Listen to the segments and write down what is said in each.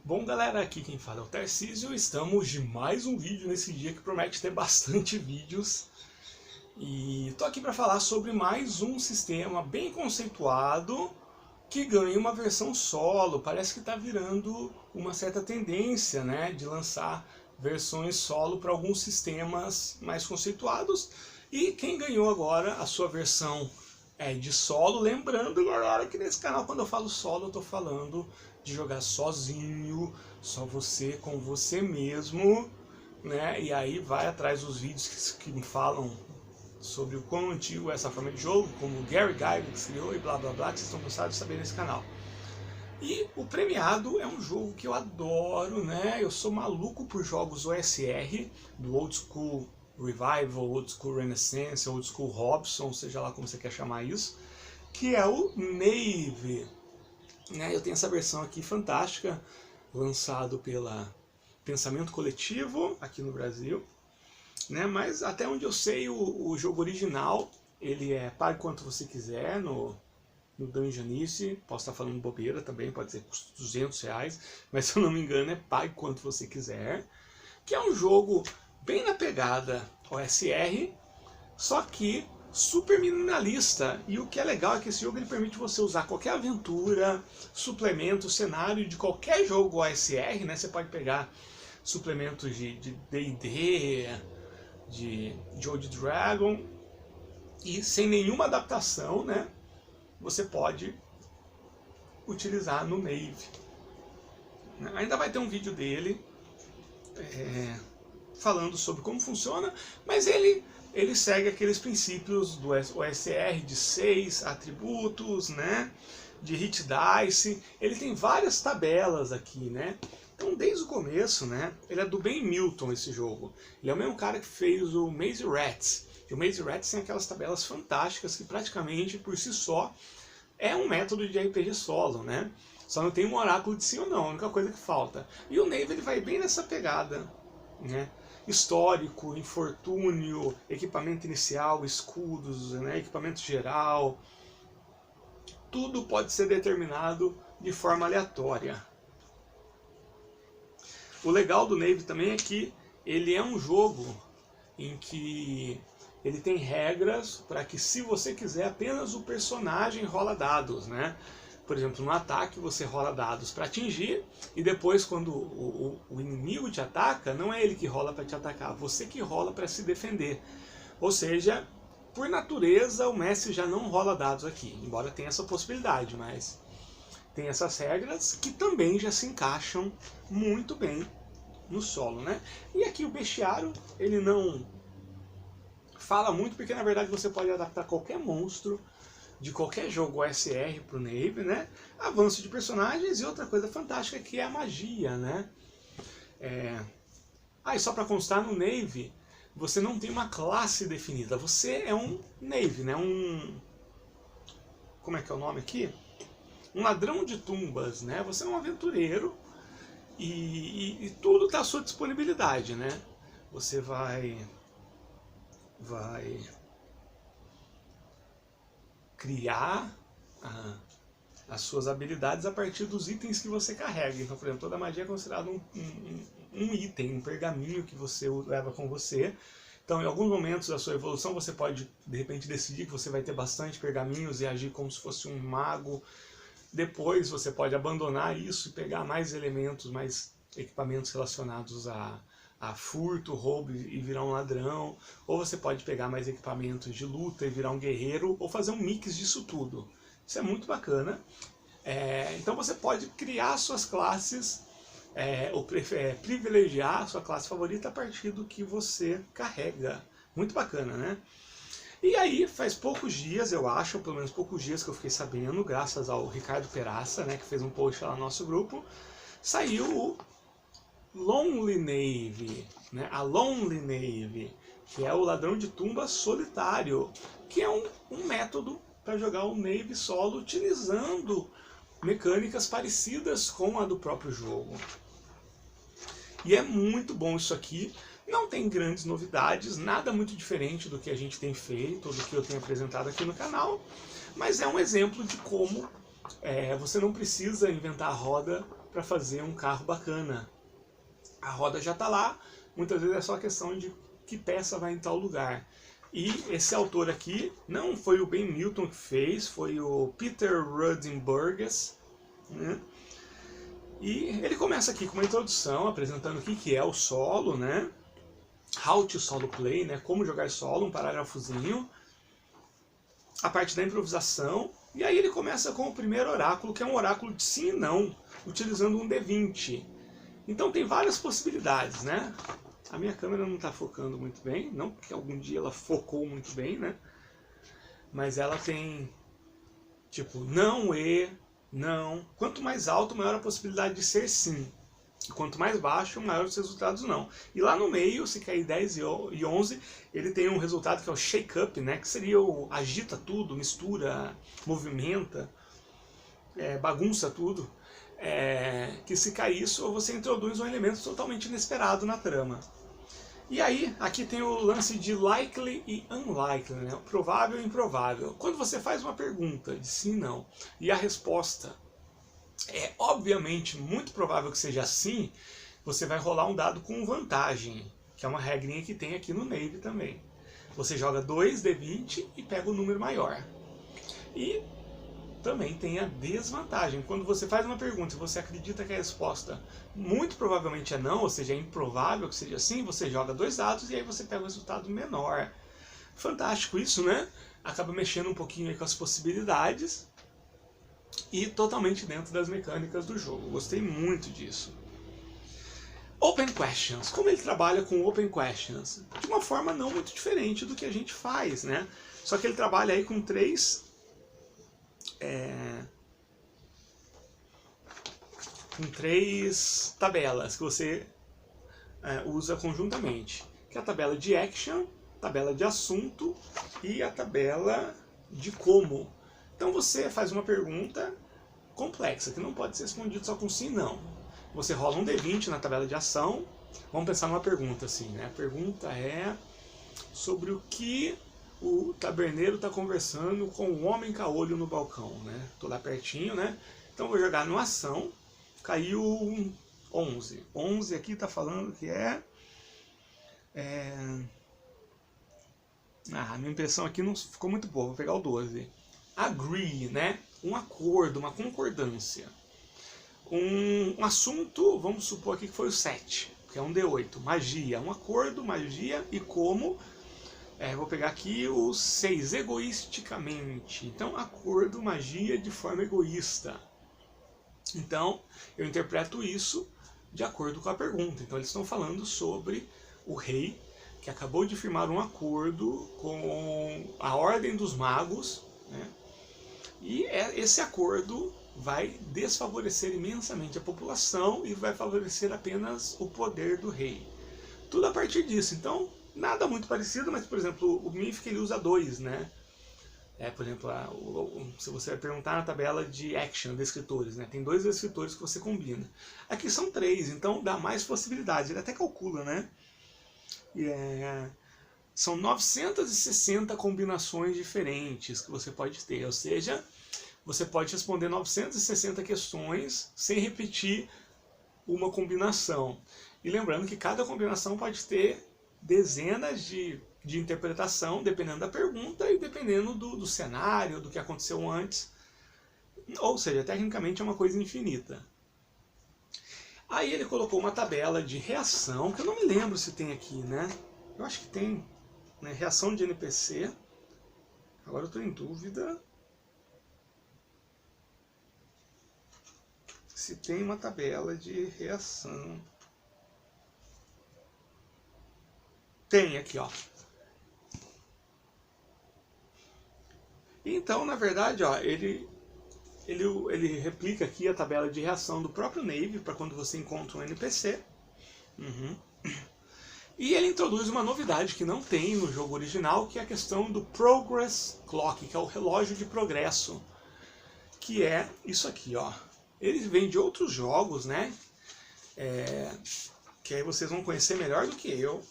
Bom galera, aqui quem fala é o Tarcísio, estamos de mais um vídeo nesse dia que promete ter bastante vídeos. E tô aqui para falar sobre mais um sistema bem conceituado que ganha uma versão solo. Parece que está virando uma certa tendência, né, de lançar versões solo para alguns sistemas mais conceituados. E quem ganhou agora a sua versão de solo, lembrando galera que nesse canal quando eu falo solo eu tô falando de jogar sozinho, só você com você mesmo, né? E aí vai atrás dos vídeos que me falam sobre o quão antigo é essa forma de jogo, como o Gary Gygax criou e blá blá blá, que vocês estão cansados de saber nesse canal. E o Premiado é um jogo que eu adoro, né? Eu sou maluco por jogos OSR, do Old School Revival, Old School Renaissance, Old School Robson, seja lá como você quer chamar isso, que é o Nave. Eu tenho essa versão aqui fantástica, lançado pela Pensamento Coletivo, aqui no Brasil. Mas até onde eu sei, o jogo original, ele é pague quanto você quiser no Dungeonice. Posso estar falando bobeira também, pode ser custa R$200, mas se eu não me engano é pague quanto você quiser. Que é um jogo bem na pegada OSR, só que super minimalista. E o que é legal é que esse jogo ele permite você usar qualquer aventura, suplemento, cenário de qualquer jogo OSR, né? Você pode pegar suplementos de D&D, de Old Dragon, e sem nenhuma adaptação, né? Você pode utilizar no Nave. Ainda vai ter um vídeo dele falando sobre como funciona, mas ele segue aqueles princípios do OSR de 6 atributos, né? De hit dice. Ele tem várias tabelas aqui, né? Então desde o começo, né? Ele é do Ben Milton esse jogo. Ele é o mesmo cara que fez o Maze Rats. E o Maze Rats tem aquelas tabelas fantásticas que praticamente por si só é um método de RPG solo, né? Só não tem um oráculo de sim ou não, a única coisa que falta. E o Nave ele vai bem nessa pegada, né? Histórico, infortúnio, equipamento inicial, escudos, né? Equipamento geral. Tudo pode ser determinado de forma aleatória. O legal do Nave também é que ele é um jogo em que ele tem regras para que, se você quiser, apenas o personagem rola dados, né? Por exemplo, no ataque você rola dados para atingir, e depois quando o inimigo te ataca, não é ele que rola para te atacar, você que rola para se defender. Ou seja, por natureza o mestre já não rola dados aqui, embora tenha essa possibilidade, mas tem essas regras que também já se encaixam muito bem no solo, né? E aqui o bestiário, ele não fala muito, porque na verdade você pode adaptar qualquer monstro de qualquer jogo OSR para o Nave, né? Avanço de personagens e outra coisa fantástica que é a magia, né? E só para constar, no Nave você não tem uma classe definida, você é um Nave, né? Como é que é o nome aqui? Um ladrão de tumbas, né? Você é um aventureiro e tudo está à sua disponibilidade, né? Você vai criar as suas habilidades a partir dos itens que você carrega. Então, por exemplo, toda magia é considerada um item, um pergaminho que você leva com você. Então, em alguns momentos da sua evolução, você pode, de repente, decidir que você vai ter bastante pergaminhos e agir como se fosse um mago. Depois, você pode abandonar isso e pegar mais elementos, mais equipamentos relacionados a furto, roubo e virar um ladrão. Ou você pode pegar mais equipamentos de luta e virar um guerreiro, ou fazer um mix disso tudo. Isso é muito bacana. Então você pode criar suas classes, ou privilegiar a sua classe favorita a partir do que você carrega. Muito bacana, né? E aí, faz poucos dias, eu acho, pelo menos poucos dias que eu fiquei sabendo, graças ao Ricardo Peraça, né, que fez um post lá no nosso grupo, saiu o Lonely Nave, né? A Lonely Nave, que é o ladrão de tumba solitário, que é um método para jogar o Nave solo utilizando mecânicas parecidas com a do próprio jogo. E é muito bom isso aqui. Não tem grandes novidades, nada muito diferente do que a gente tem feito, do que eu tenho apresentado aqui no canal, mas é um exemplo de como você não precisa inventar a roda para fazer um carro bacana. A roda já está lá, muitas vezes é só questão de que peça vai em tal lugar. E esse autor aqui não foi o Ben Milton que fez, foi o Peter Ruddenburgess, né? E ele começa aqui com uma introdução, apresentando o que é o solo, né? How to solo play, né? Como jogar solo, um parágrafozinho. A parte da improvisação. E aí ele começa com o primeiro oráculo, que é um oráculo de sim e não, utilizando um D20. Então tem várias possibilidades, né? A minha câmera não está focando muito bem, não que algum dia ela focou muito bem, né? Mas ela tem, tipo, não e, não. Quanto mais alto, maior a possibilidade de ser sim. Quanto mais baixo, maior os resultados não. E lá no meio, se cair 10 e 11, ele tem um resultado que é o shake up, né? Que seria o agita tudo, mistura, movimenta, bagunça tudo. Que se cair isso, você introduz um elemento totalmente inesperado na trama. E aí, aqui tem o lance de likely e unlikely, né? Provável e improvável. Quando você faz uma pergunta de sim e não, e a resposta é obviamente muito provável que seja sim, você vai rolar um dado com vantagem, que é uma regrinha que tem aqui no Navy também. Você joga 2d20 e pega o número maior. E também tem a desvantagem. Quando você faz uma pergunta e você acredita que a resposta muito provavelmente é não, ou seja, é improvável que seja sim, você joga 2 dados e aí você pega o resultado menor. Fantástico isso, né? Acaba mexendo um pouquinho aí com as possibilidades e totalmente dentro das mecânicas do jogo. Gostei muito disso. Open Questions. Como ele trabalha com Open Questions? De uma forma não muito diferente do que a gente faz, né? Só que ele trabalha aí com três tabelas que você usa conjuntamente, que é a tabela de action, tabela de assunto e a tabela de como. Então você faz uma pergunta complexa, que não pode ser respondida só com sim e não. Você rola um D20 na tabela de ação. Vamos pensar numa pergunta assim, né? A pergunta é sobre o que o taberneiro está conversando com o homem caolho no balcão, né? Tô lá pertinho, né? Então vou jogar no ação. Caiu um 11. 11 aqui está falando que a minha impressão aqui não ficou muito boa. Vou pegar o 12. Agree, né? Um acordo, uma concordância. Um assunto, vamos supor aqui que foi o 7, que é um D8. Magia, um acordo, magia e como. Vou pegar aqui o 6, egoisticamente. Então, acordo, magia de forma egoísta. Então, eu interpreto isso de acordo com a pergunta. Então, eles estão falando sobre o rei, que acabou de firmar um acordo com a Ordem dos Magos, né? E esse acordo vai desfavorecer imensamente a população e vai favorecer apenas o poder do rei. Tudo a partir disso. Então, nada muito parecido, mas, por exemplo, o Mythic ele usa 2, né? Por exemplo, se você vai perguntar na tabela de action de escritores, né? Tem 2 escritores que você combina. Aqui são 3, então dá mais possibilidades. Ele até calcula, né? São 960 combinações diferentes que você pode ter. Ou seja, você pode responder 960 questões sem repetir uma combinação. E lembrando que cada combinação pode ter dezenas de interpretação, dependendo da pergunta e dependendo do cenário, do que aconteceu antes. Ou seja, tecnicamente é uma coisa infinita. Aí ele colocou uma tabela de reação, que eu não me lembro se tem aqui, né? Eu acho que tem, né? Reação de NPC. Agora eu estou em dúvida se tem uma tabela de reação. Tem aqui, ó. Então, na verdade, ó, ele replica aqui a tabela de reação do próprio Navy para quando você encontra um NPC. E ele introduz uma novidade que não tem no jogo original, que é a questão do Progress Clock, que é o relógio de progresso. Que é isso aqui, ó. Ele vem de outros jogos, né? Que aí vocês vão conhecer melhor do que eu.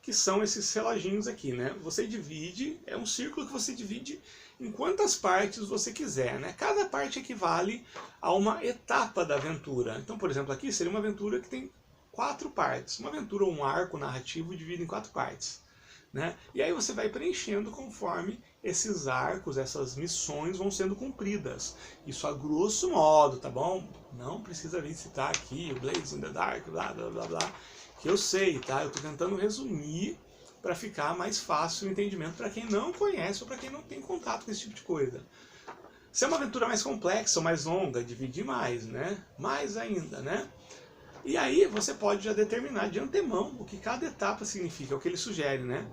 Que são esses reloginhos aqui, né? Você divide, é um círculo que você divide em quantas partes você quiser, né? Cada parte equivale a uma etapa da aventura. Então, por exemplo, aqui seria uma aventura que tem 4 partes. Uma aventura ou um arco narrativo dividido em 4 partes, né? E aí você vai preenchendo conforme esses arcos, essas missões vão sendo cumpridas. Isso a grosso modo, tá bom? Não precisa vir citar aqui o Blades in the Dark, blá blá blá blá, que eu sei, tá? Eu tô tentando resumir para ficar mais fácil o entendimento para quem não conhece ou para quem não tem contato com esse tipo de coisa. Se é uma aventura mais complexa ou mais longa, dividir mais, né? Mais ainda, né? E aí você pode já determinar de antemão o que cada etapa significa, o que ele sugere, né?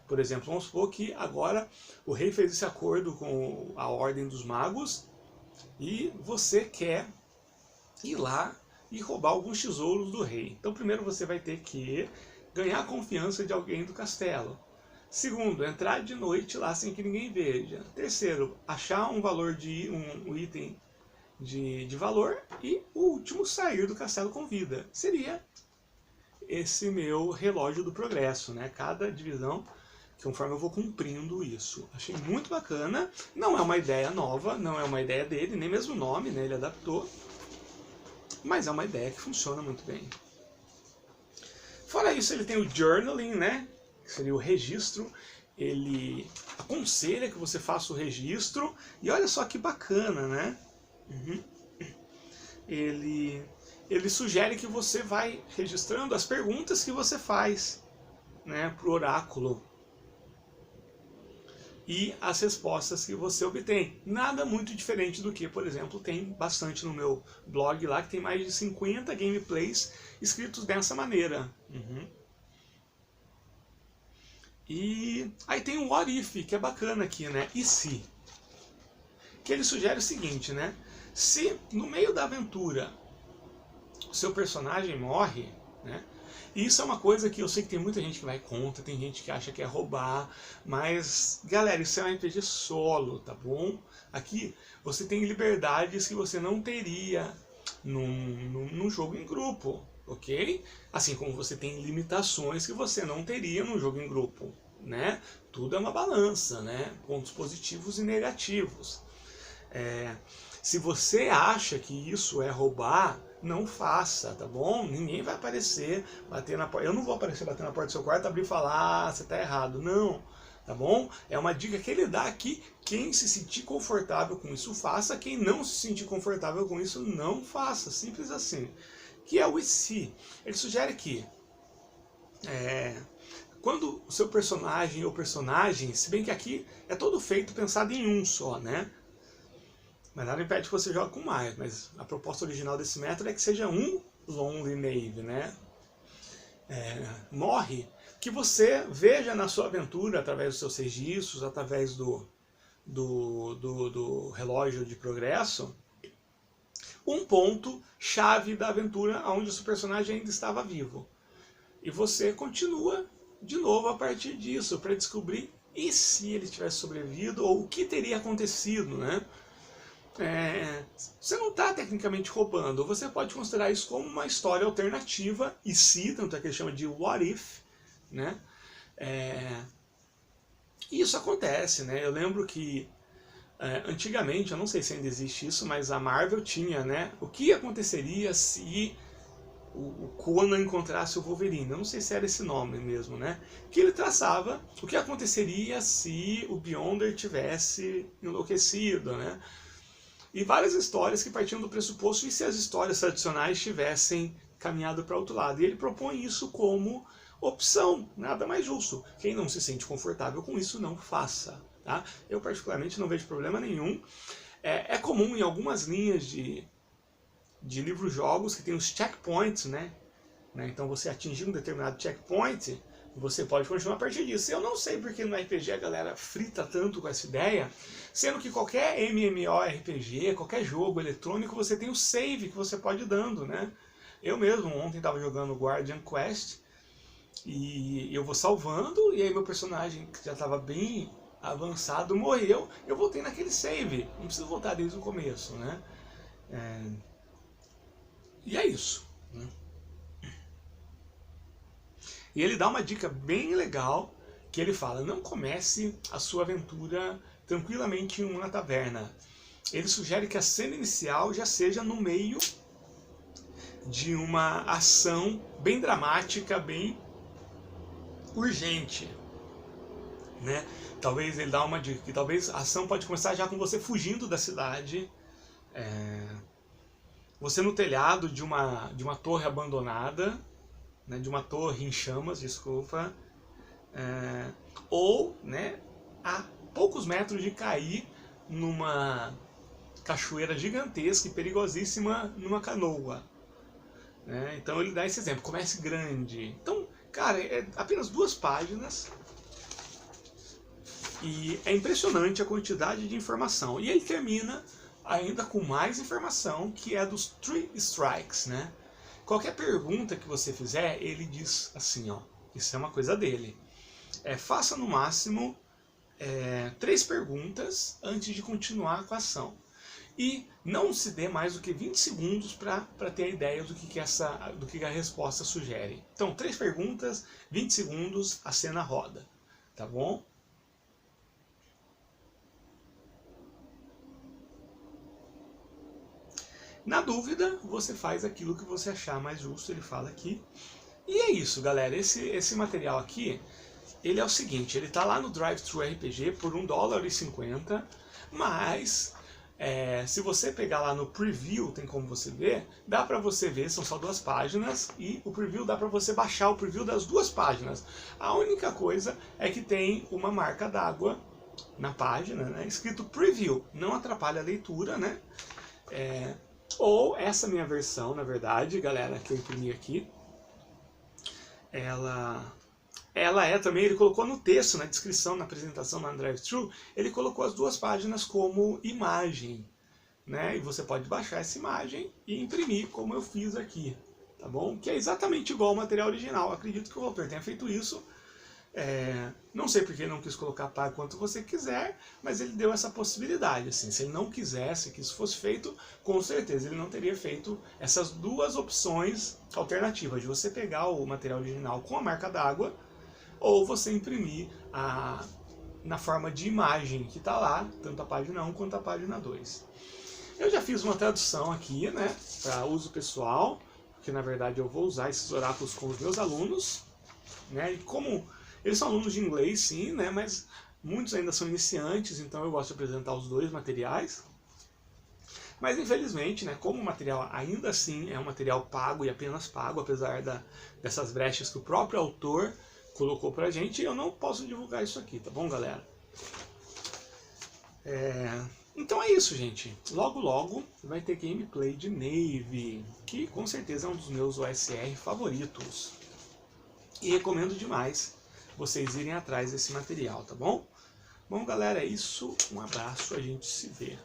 Por exemplo, vamos supor que agora o rei fez esse acordo com a Ordem dos Magos e você quer ir lá e roubar alguns tesouros do rei. Então primeiro você vai ter que ganhar a confiança de alguém do castelo. Segundo, entrar de noite lá sem que ninguém veja. Terceiro, achar um valor de um item de valor. E o último, sair do castelo com vida. Seria esse meu relógio do progresso, né? Cada divisão, conforme eu vou cumprindo isso. Achei muito bacana. Não é uma ideia nova, não é uma ideia dele, nem mesmo o nome, né? Ele adaptou. Mas é uma ideia que funciona muito bem. Fora isso, ele tem o journaling, né? Que seria o registro. Ele aconselha que você faça o registro. E olha só que bacana, né? Ele sugere que você vai registrando as perguntas que você faz, né, para o oráculo. E as respostas que você obtém. Nada muito diferente do que, por exemplo, tem bastante no meu blog lá, que tem mais de 50 gameplays escritos dessa maneira. E aí tem um What If, que é bacana aqui, né? E se? Que ele sugere o seguinte, né? Se no meio da aventura o seu personagem morre, né? E isso é uma coisa que eu sei que tem muita gente que vai contra, tem gente que acha que é roubar, mas, galera, isso é um RPG solo, tá bom? Aqui você tem liberdades que você não teria num jogo em grupo, ok? Assim como você tem limitações que você não teria num jogo em grupo, né? Tudo é uma balança, né? Pontos positivos e negativos. Se você acha que isso é roubar, não faça, tá bom? Ninguém vai aparecer, bater na porta. Eu não vou aparecer bater na porta do seu quarto, abrir e falar, você tá errado. Não, tá bom? É uma dica que ele dá aqui. Quem se sentir confortável com isso, faça. Quem não se sentir confortável com isso, não faça. Simples assim. Que é o e se. Ele sugere que quando o seu personagem ou personagens, se bem que aqui é todo feito pensado em um só, né? Mas nada impede que você jogue com mais, mas a proposta original desse método é que seja um Lonely Knave, né? Morre, que você veja na sua aventura, através dos seus registros, através do relógio de progresso, um ponto chave da aventura onde o seu personagem ainda estava vivo. E você continua de novo a partir disso, para descobrir e se ele tivesse sobrevivido, ou o que teria acontecido, né? Você não está tecnicamente roubando, você pode considerar isso como uma história alternativa, e se, tanto é que ele chama de What If, né? E isso acontece, né? Eu lembro que antigamente, eu não sei se ainda existe isso, mas a Marvel tinha, né? O que aconteceria se o Conan encontrasse o Wolverine? Eu não sei se era esse nome mesmo, né? Que ele traçava o que aconteceria se o Beyonder tivesse enlouquecido, né? E várias histórias que partiam do pressuposto e se as histórias tradicionais tivessem caminhado para outro lado. E ele propõe isso como opção, nada mais justo. Quem não se sente confortável com isso, não faça. Tá? Eu particularmente não vejo problema nenhum. É comum em algumas linhas de livros-jogos que tem os checkpoints, né? Então você atingir um determinado checkpoint, você pode continuar a partir disso. Eu não sei porque no RPG a galera frita tanto com essa ideia, sendo que qualquer MMORPG, qualquer jogo eletrônico, você tem o save que você pode ir dando, né? Eu mesmo ontem estava jogando Guardian Quest e eu vou salvando, e aí meu personagem, que já estava bem avançado, morreu, eu voltei naquele save. Não preciso voltar desde o começo, né? E é isso, né? E ele dá uma dica bem legal, que ele fala, não comece a sua aventura tranquilamente em uma taverna. Ele sugere que a cena inicial já seja no meio de uma ação bem dramática, bem urgente, né? Talvez ele dá uma dica que talvez a ação pode começar já com você fugindo da cidade, você no telhado de uma torre abandonada, né, de uma torre em chamas, desculpa, ou, né, a poucos metros de cair numa cachoeira gigantesca e perigosíssima numa canoa. Né? Então ele dá esse exemplo, comece grande. Então, cara, é apenas 2 páginas e é impressionante a quantidade de informação. E ele termina ainda com mais informação, que é dos 3 strikes, né? Qualquer pergunta que você fizer, ele diz assim, ó, isso é uma coisa dele. Faça no máximo 3 perguntas antes de continuar com a ação. E não se dê mais do que 20 segundos para ter a ideia do que a resposta sugere. Então, 3 perguntas, 20 segundos, a cena roda. Tá bom? Na dúvida, você faz aquilo que você achar mais justo, ele fala aqui. E é isso, galera. Esse material aqui, ele é o seguinte, ele tá lá no Drive-Thru RPG por $1,50, mas se você pegar lá no preview, tem como você ver, dá pra você ver, são só 2 páginas, e o preview dá pra você baixar o preview das 2 páginas. A única coisa é que tem uma marca d'água na página, né, escrito preview, não atrapalha a leitura, né? Ou essa minha versão, na verdade, galera, que eu imprimi aqui, ela também, ele colocou no texto, na descrição, na apresentação, na Drive-Thru, ele colocou as 2 páginas como imagem, né? E você pode baixar essa imagem e imprimir, como eu fiz aqui, tá bom? Que é exatamente igual ao material original. Acredito que o autor tenha feito isso. Não sei porque ele não quis colocar pague quanto você quiser, mas ele deu essa possibilidade. Assim, se ele não quisesse que isso fosse feito, com certeza ele não teria feito essas 2 opções alternativas, de você pegar o material original com a marca d'água, ou você imprimir na forma de imagem que está lá, tanto a página 1 quanto a página 2. Eu já fiz uma tradução aqui, né, para uso pessoal, porque na verdade eu vou usar esses oráculos com os meus alunos, né, e como eles são alunos de inglês, sim, né, mas muitos ainda são iniciantes, então eu gosto de apresentar os 2 materiais. Mas infelizmente, né, como o material ainda assim é um material pago e apenas pago, apesar dessas brechas que o próprio autor colocou pra gente, eu não posso divulgar isso aqui, tá bom, galera? Então é isso, gente. Logo logo vai ter gameplay de Navy, que com certeza é um dos meus OSR favoritos. E recomendo demais vocês irem atrás desse material, tá bom? Bom, galera, é isso. Um abraço, a gente se vê.